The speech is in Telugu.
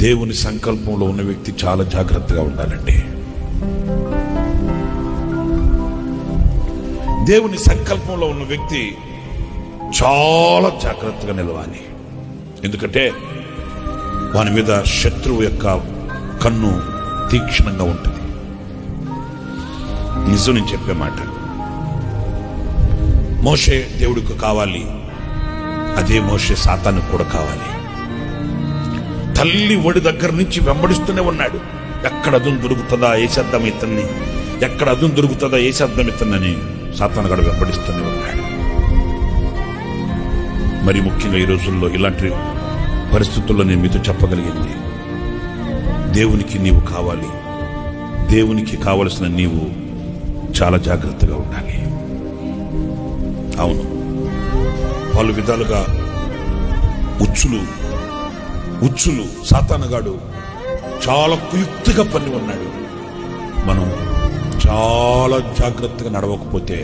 దేవుని సంకల్పంలో ఉన్న వ్యక్తి చాలా జాగ్రత్తగా ఉండాలండి. దేవుని సంకల్పంలో ఉన్న వ్యక్తి చాలా జాగ్రత్తగా నిలవాలి. ఎందుకంటే వాని మీద శత్రువు యొక్క కన్ను తీక్షణంగా ఉంటుంది. నిజం నేను చెప్పే మాట. మోషే దేవుడికి కావాలి, అదే మోషే సాతానుకు కూడా కావాలి. తల్లి ఒడి దగ్గర నుంచి వెంబడిస్తూనే ఉన్నాడు. ఎక్కడ అదును దొరుకుతుందా వేసేద్దాం ఇతన్ని, ఎక్కడ అదును దొరుకుతుందా వేసేద్దాం ఇతన్నని సాతానుగాడు వెంబడిస్తూనే ఉన్నాడు. మరి ముఖ్యంగా ఈ రోజుల్లో ఇలాంటి పరిస్థితుల్లో నేను మీతో చెప్పగలిగింది, దేవునికి నీవు కావాలి, దేవునికి కావలసిన నీవు చాలా జాగ్రత్తగా ఉండాలి. అవును, పలు విధాలుగా ఉచ్చులు సాతానుగాడు చాలా కుయుక్తిగా పని ఉన్నాడు. మనం చాలా జాగ్రత్తగా నడవకపోతే